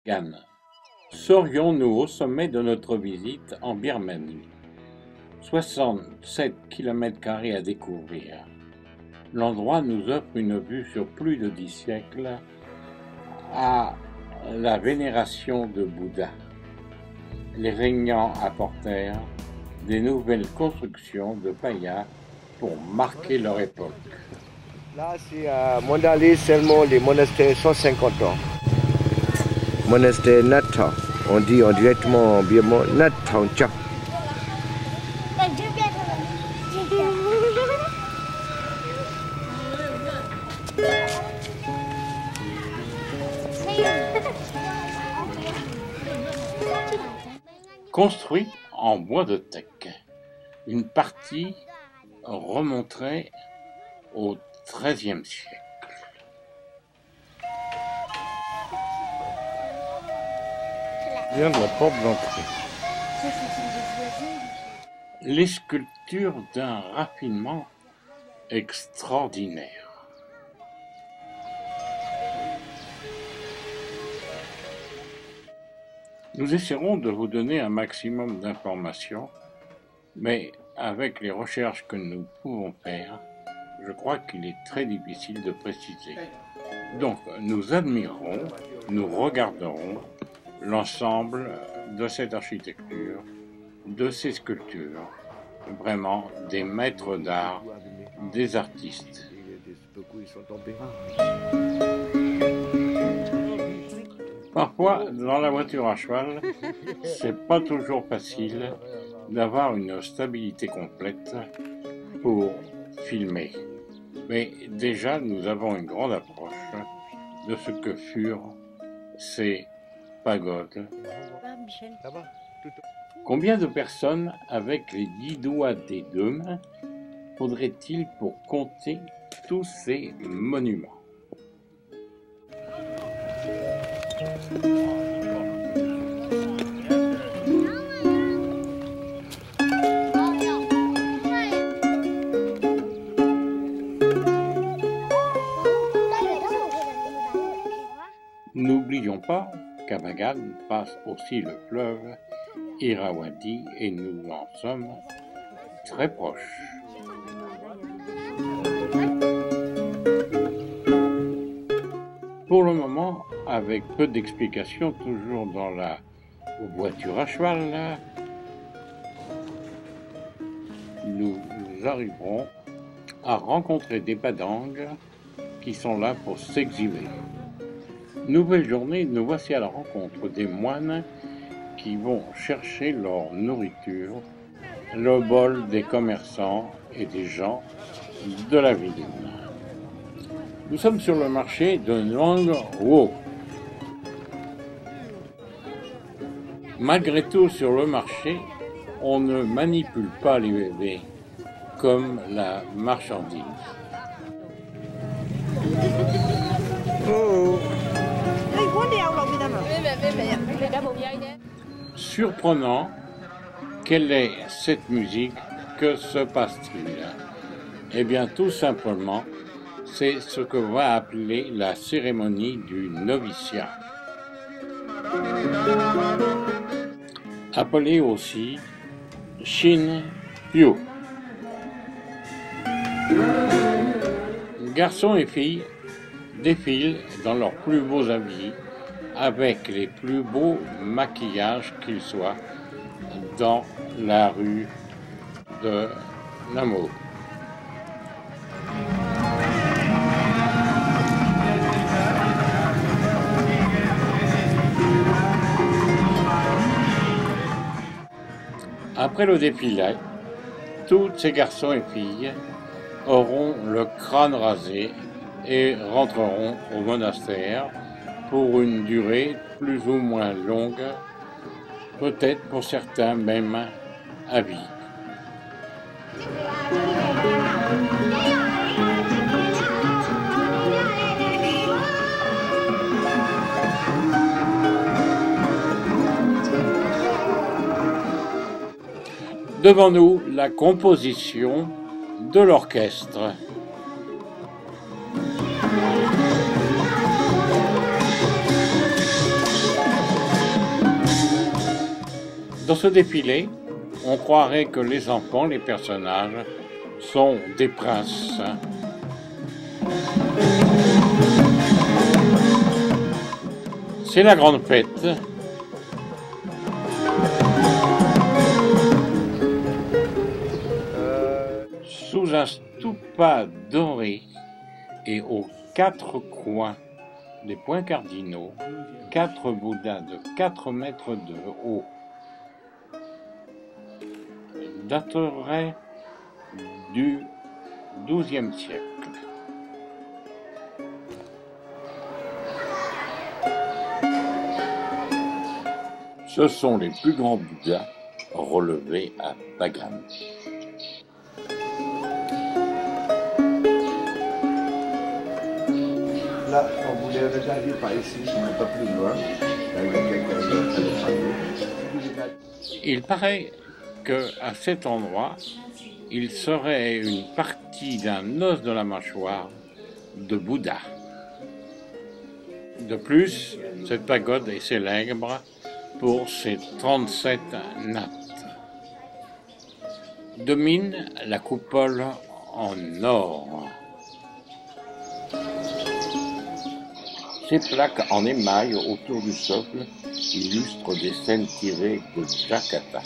Gan. Serions-nous au sommet de notre visite en Birmanie. 67 km² à découvrir. L'endroit nous offre une vue sur plus de 10 siècles à la vénération de Bouddha. Les régnants apportèrent des nouvelles constructions de payas pour marquer leur époque. Là, c'est à Mandalay seulement les monastères 150 ans. Monastère Natha, on dit directement en birman Natha. Construit en bois de teck, une partie remonterait au XIIIe siècle. Vient de la porte d'entrée. Les sculptures d'un raffinement extraordinaire. Nous essaierons de vous donner un maximum d'informations, mais avec les recherches que nous pouvons faire, je crois qu'il est très difficile de préciser. Donc, nous admirerons, nous regarderons l'ensemble de cette architecture, de ces sculptures, vraiment des maîtres d'art, des artistes. Parfois, dans la voiture à cheval, c'est pas toujours facile d'avoir une stabilité complète pour filmer. Mais déjà, nous avons une grande approche de ce que furent ces pagodes. Combien de personnes avec les 10 doigts des deux mains faudrait-il pour compter tous ces monuments? N'oublions pas qu'à Bagan passe aussi le fleuve Irrawaddy et nous en sommes très proches. Pour le moment, avec peu d'explications, toujours dans la voiture à cheval, là, nous arriverons à rencontrer des padangs qui sont là pour s'exhiber. Nouvelle journée, nous voici à la rencontre des moines qui vont chercher leur nourriture, le bol des commerçants et des gens de la ville. Nous sommes sur le marché de Luang Wo. Malgré tout, sur le marché, on ne manipule pas les bébés comme la marchandise. Oh. Surprenant, quelle est cette musique? Que se passe-t-il? Eh bien, tout simplement, c'est ce que va appeler la cérémonie du noviciat, appelée aussi Shin Pyo. Garçons et filles défilent dans leurs plus beaux habits, avec les plus beaux maquillages qu'ils soient, dans la rue de Namo. Après le défilé, tous ces garçons et filles auront le crâne rasé et rentreront au monastère pour une durée plus ou moins longue, peut-être pour certains même à vie. Devant nous, la composition de l'orchestre. Dans ce défilé, on croirait que les enfants, les personnages, sont des princes. C'est la grande fête. Sous un stupa doré et aux 4 coins des points cardinaux, 4 Bouddhas de 4 mètres de haut dateraient du XIIe siècle. Ce sont les plus grands Bouddhas relevés à Bagan. Là, on voulait regarder par ici, un peu plus loin. Il paraît qu'à cet endroit, il serait une partie d'un os de la mâchoire de Bouddha. De plus, cette pagode est célèbre pour ses 37 nattes. Domine la coupole en or. Ces plaques en émail autour du socle illustrent des scènes tirées de Jakarta.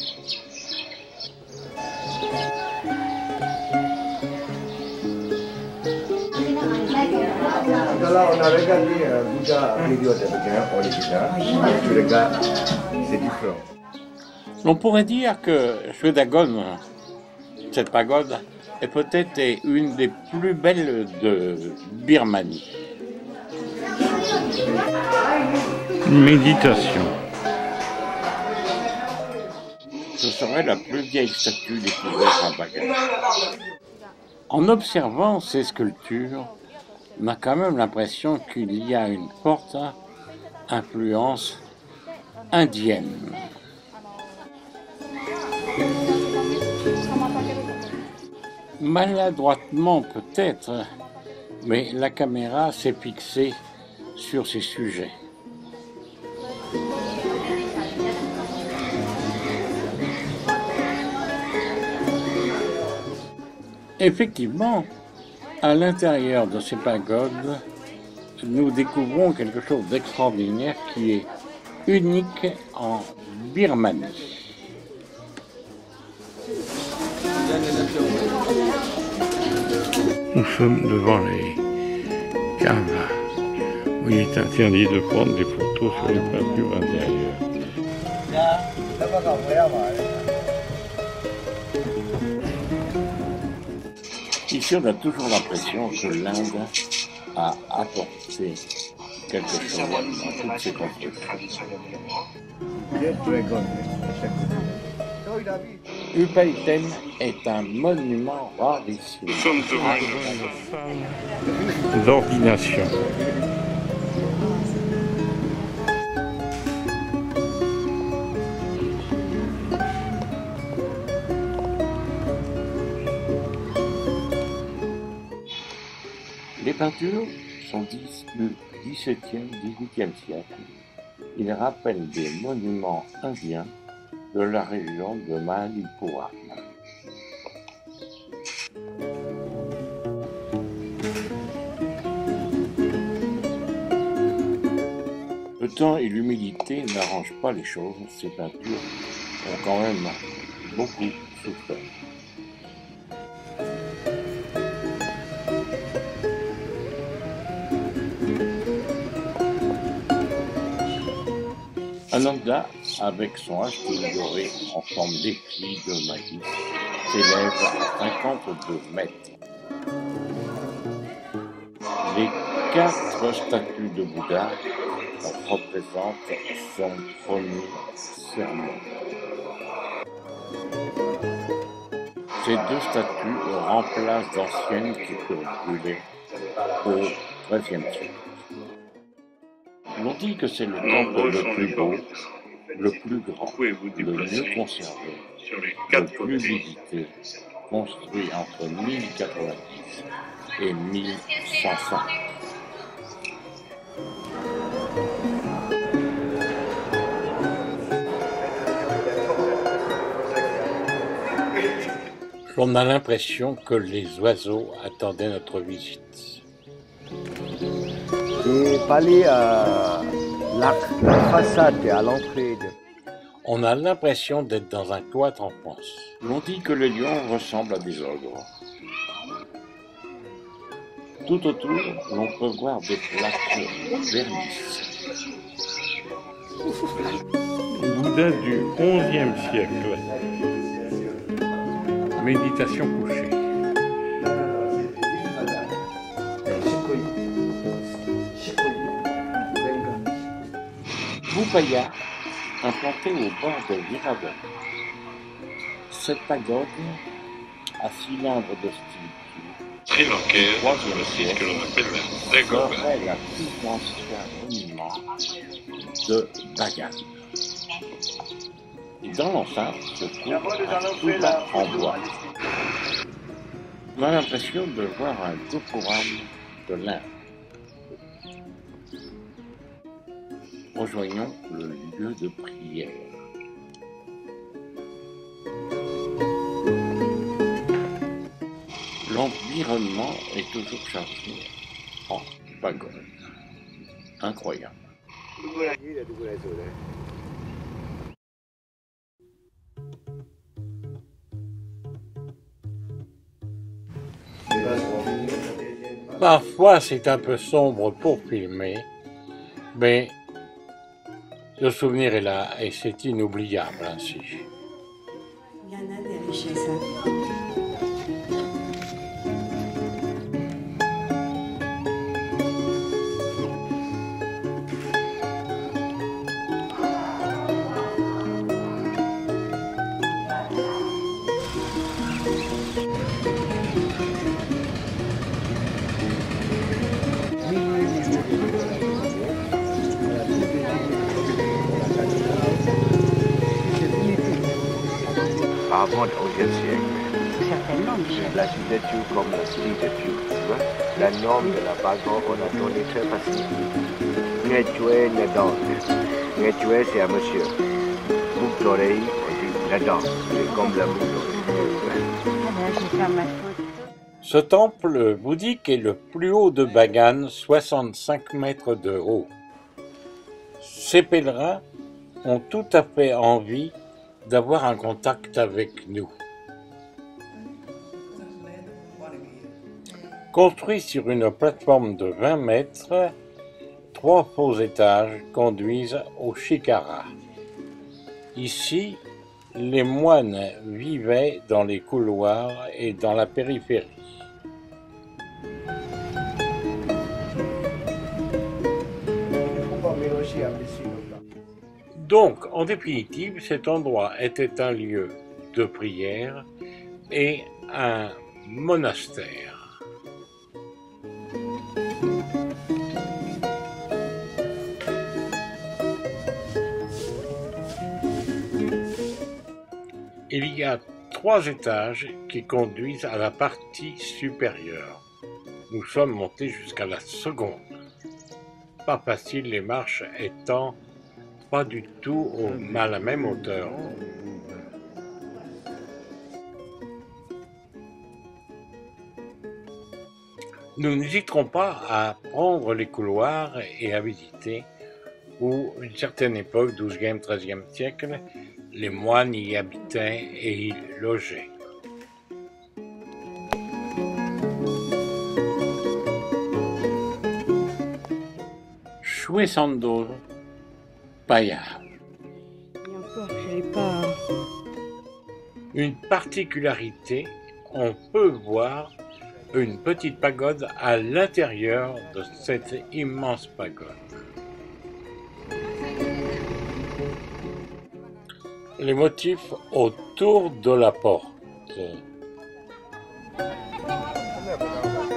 Là, on a regardé Bouddha période original. Tu regardes, c'est différent. On pourrait dire que Shwedagon, cette pagode, est peut-être une des plus belles de Birmanie. Méditation. Ce serait la plus vieille statue découverte à Bagan. En observant ces sculptures, on a quand même l'impression qu'il y a une forte influence indienne. Maladroitement peut-être, mais la caméra s'est fixée sur ces sujets. Effectivement, à l'intérieur de ces pagodes, nous découvrons quelque chose d'extraordinaire qui est unique en Birmanie. Nous sommes devant les caves où il est interdit de prendre des photos sur les peintures intérieures. Ici, on a toujours l'impression que l'Inde a apporté quelque chose dans toutes ces constructions. Upayten est un monument rarissime. Nous sommes devant une salle d'ordination. Les peintures sont du XVIIe, XVIIIe siècle. Ils rappellent des monuments indiens de la région de Manipura. Le temps et l'humidité n'arrangent pas les choses. Ces peintures ont quand même beaucoup souffert. Ananda, avec son hachis doré en forme d'écrit de maïs, s'élève à 52 mètres. Les 4 statues de Bouddha représentent son premier sermon. Ces 2 statues remplacent d'anciennes qui furent brûlées au XIIIe siècle. On dit que c'est le temple le plus beau, le plus grand, le mieux conservé, le plus visité, construit entre 1090 et 1105. l'on a l'impression que les oiseaux attendaient notre visite. Et parler à la façade à l'entrée. On a l'impression d'être dans un cloître en France. L'on dit que les lions ressemblent à des ogres. Tout autour, l'on peut voir des plaques vernisses. Bouddha du XIe siècle. Méditation couchée. Bupaya, implantée au bord de l'Irrawaddy. Cette pagode à cylindre de style sri-lankaise sur le site que l'on appelle la Dagoba. serait la plus ancien monument de Bagan. Dans l'enceinte se trouve un Bouddha en bois. On a l'impression de voir un Gopuram de l'Inde. Rejoignons le lieu de prière. L'environnement est toujours chargé en pagode. Incroyable. Parfois c'est un peu sombre pour filmer, mais le souvenir est là et c'est inoubliable ainsi. Il y en a des richesses. Avant le 11e siècle, Certainement, Michel. l'architecture comme le style de Turc, tu vois, la norme de la pagode, on a donné très facile. Netoué, Nedon. Netoué, c'est un monsieur. Boucle d'oreille, on dit Nedon. C'est comme la boucle d'oreille. Je vais faire ma faute. Ce temple bouddhique est le plus haut de Bagan, 65 mètres de haut. Ces pèlerins ont tout à fait envie d'avoir un contact avec nous. Construit sur une plateforme de 20 mètres, 3 faux étages conduisent au Shikara. Ici, les moines vivaient dans les couloirs et dans la périphérie. Donc, en définitive, cet endroit était un lieu de prière et un monastère. Il y a 3 étages qui conduisent à la partie supérieure. Nous sommes montés jusqu'à la seconde. Pas facile, les marches étant pas du tout à la même hauteur. Nous n'hésiterons pas à prendre les couloirs et à visiter où, à une certaine époque, 12e, 13e siècle, les moines y habitaient et y logeaient. Choué-Sando, Paya. Et encore, je n'ai pas. Une particularité, on peut voir une petite pagode à l'intérieur de cette immense pagode. Les motifs autour de la porte.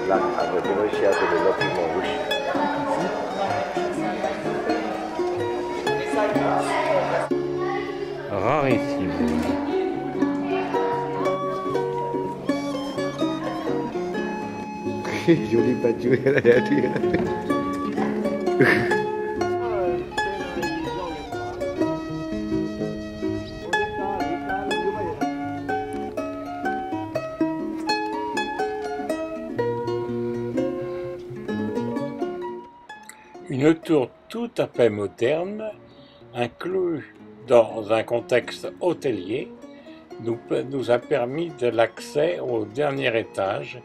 Là, avec le recherche de l'opinion rouge. Rarissime. Joli baju, elle a dit. Une tour tout à fait moderne, inclus dans un contexte hôtelier, nous a permis de l'accès au dernier étage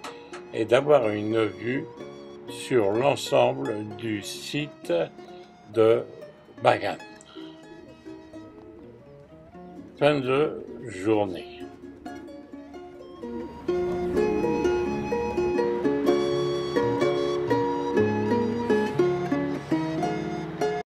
et d'avoir une vue sur l'ensemble du site de Bagan. Fin de journée.